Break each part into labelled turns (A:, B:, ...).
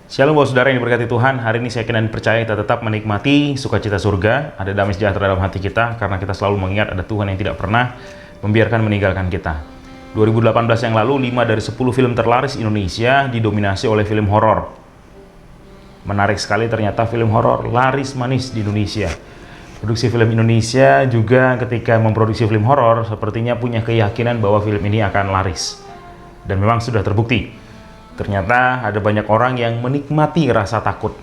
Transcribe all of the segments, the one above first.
A: Shalom buat saudara yang diberkati Tuhan. Hari ini saya yakin dan percaya kita tetap menikmati sukacita surga. Ada damai sejahtera dalam hati kita karena kita selalu mengingat ada Tuhan yang tidak pernah membiarkan meninggalkan kita. 2018 yang lalu, 5 dari 10 film terlaris Indonesia didominasi oleh film horor. Menarik sekali, ternyata film horor laris manis di Indonesia. Produksi film Indonesia juga ketika memproduksi film horor sepertinya punya keyakinan bahwa film ini akan laris. Dan memang sudah terbukti. Ternyata ada banyak orang yang menikmati rasa takut.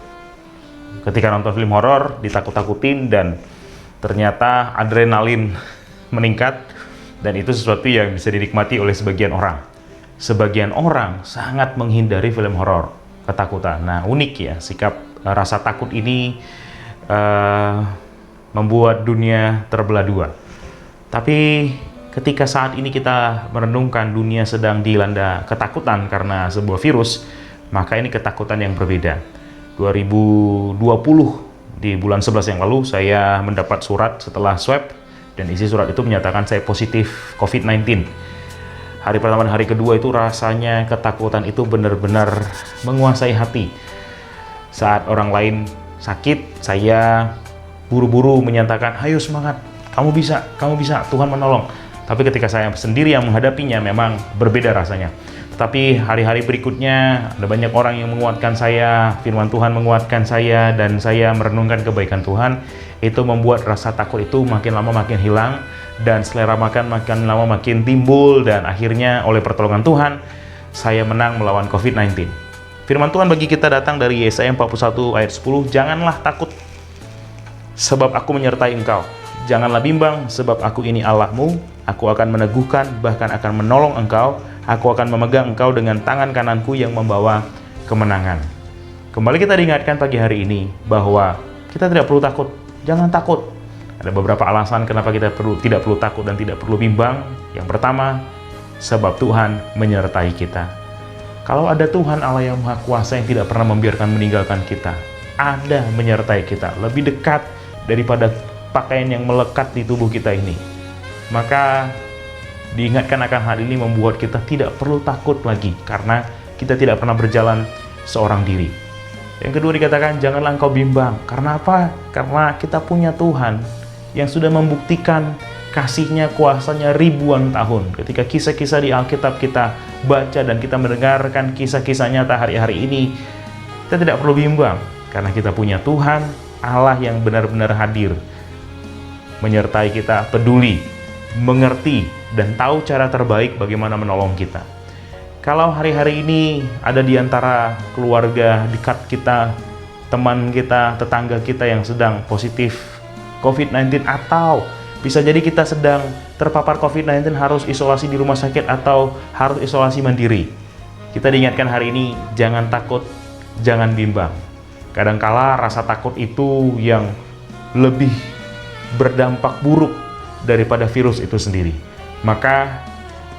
A: Ketika nonton film horor, ditakut-takutin dan ternyata adrenalin meningkat, dan itu sesuatu yang bisa dinikmati oleh sebagian orang. Sebagian orang sangat menghindari film horor, ketakutan. Nah, unik ya, sikap rasa takut ini membuat dunia terbelah dua. Tapi ketika saat ini kita merenungkan dunia sedang dilanda ketakutan karena sebuah virus, maka ini ketakutan yang berbeda. 2020 di bulan 11 yang lalu saya mendapat surat setelah swab dan isi surat itu menyatakan saya positif COVID-19. Hari pertama dan hari kedua itu rasanya ketakutan itu benar-benar menguasai hati. Saat orang lain sakit, saya buru-buru menyatakan, "Ayo semangat, kamu bisa, Tuhan menolong." Tapi ketika saya sendiri yang menghadapinya memang berbeda rasanya. Tetapi hari-hari berikutnya ada banyak orang yang menguatkan saya, firman Tuhan menguatkan saya, dan saya merenungkan kebaikan Tuhan. Itu membuat rasa takut itu makin lama makin hilang, dan selera makan makin lama makin timbul, dan akhirnya oleh pertolongan Tuhan, saya menang melawan COVID-19. Firman Tuhan bagi kita datang dari Yesaya 41 ayat 10, "Janganlah takut, sebab aku menyertai engkau. Janganlah bimbang, sebab aku ini Allahmu. Aku akan meneguhkan, bahkan akan menolong engkau. Aku akan memegang engkau dengan tangan kananku yang membawa kemenangan." Kembali kita diingatkan pagi hari ini bahwa kita tidak perlu takut. Jangan takut. Ada beberapa alasan kenapa kita tidak perlu takut dan tidak perlu bimbang. Yang pertama, sebab Tuhan menyertai kita. Kalau ada Tuhan Allah yang Maha Kuasa yang tidak pernah membiarkan meninggalkan kita, ada menyertai kita, lebih dekat daripada pakaian yang melekat di tubuh kita ini, maka diingatkan akan hal ini membuat kita tidak perlu takut lagi karena kita tidak pernah berjalan seorang diri. Yang kedua dikatakan, janganlah engkau bimbang. Karena apa? Karena kita punya Tuhan yang sudah membuktikan kasih-Nya, kuasanya ribuan tahun. Ketika kisah-kisah di Alkitab kita baca dan kita mendengarkan kisah-kisah nyata hari-hari ini, kita tidak perlu bimbang karena kita punya Tuhan Allah yang benar-benar hadir, menyertai kita, peduli, mengerti, dan tahu cara terbaik bagaimana menolong kita. Kalau hari-hari ini ada di antara keluarga dekat kita, teman kita, tetangga kita yang sedang positif COVID-19, atau bisa jadi kita sedang terpapar COVID-19 harus isolasi di rumah sakit atau harus isolasi mandiri, kita diingatkan hari ini, jangan takut, jangan bimbang. Kadangkala rasa takut itu yang lebih berdampak buruk daripada virus itu sendiri. Maka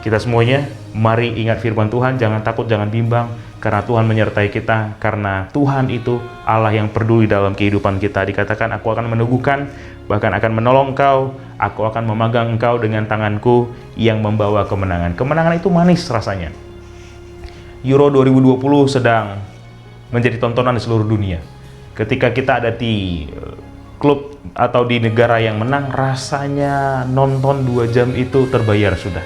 A: kita semuanya mari ingat firman Tuhan, jangan takut, jangan bimbang, karena Tuhan menyertai kita, karena Tuhan itu Allah yang peduli dalam kehidupan kita. Dikatakan, aku akan meneguhkan, bahkan akan menolong engkau, aku akan memegang engkau dengan tanganku yang membawa kemenangan. Kemenangan itu manis rasanya. Euro 2020 sedang menjadi tontonan di seluruh dunia. Ketika kita ada di klub atau di negara yang menang, rasanya nonton 2 jam itu terbayar sudah.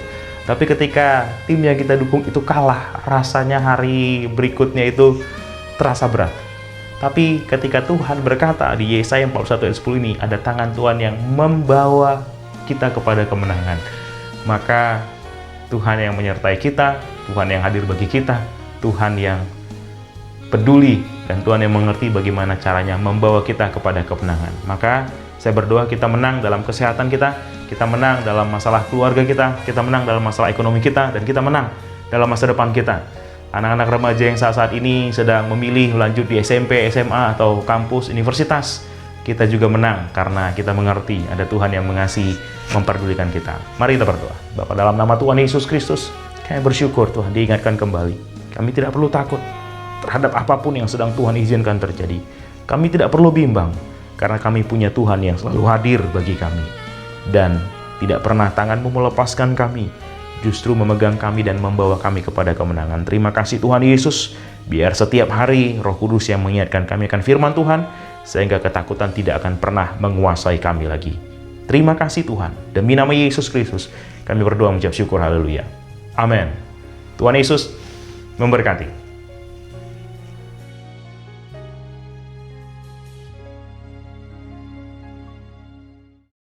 A: Tapi ketika tim yang kita dukung itu kalah, rasanya hari berikutnya itu terasa berat. Tapi ketika Tuhan berkata di Yesaya 41 ayat 10 ini, ada tangan Tuhan yang membawa kita kepada kemenangan. Maka Tuhan yang menyertai kita, Tuhan yang hadir bagi kita, Tuhan yang peduli, dan Tuhan yang mengerti bagaimana caranya membawa kita kepada kemenangan. Maka saya berdoa kita menang dalam kesehatan kita menang dalam masalah keluarga kita menang dalam masalah ekonomi kita, dan kita menang dalam masa depan kita. Anak-anak remaja yang saat ini sedang memilih lanjut di SMP, SMA, atau kampus, universitas, kita juga menang karena kita mengerti ada Tuhan yang mengasihi, memperdulikan kita. Mari kita berdoa. Bapa, dalam nama Tuhan Yesus Kristus, kami bersyukur Tuhan diingatkan kembali. Kami tidak perlu takut terhadap apapun yang sedang Tuhan izinkan terjadi. Kami tidak perlu bimbang, karena kami punya Tuhan yang selalu hadir bagi kami. Dan tidak pernah tangan-Mu melepaskan kami, justru memegang kami dan membawa kami kepada kemenangan. Terima kasih Tuhan Yesus. Biar setiap hari Roh Kudus yang mengingatkan kami akan firman Tuhan, sehingga ketakutan tidak akan pernah menguasai kami lagi. Terima kasih Tuhan. Demi nama Yesus Kristus, kami berdoa mengucap syukur. Haleluya. Amin. Tuhan Yesus memberkati.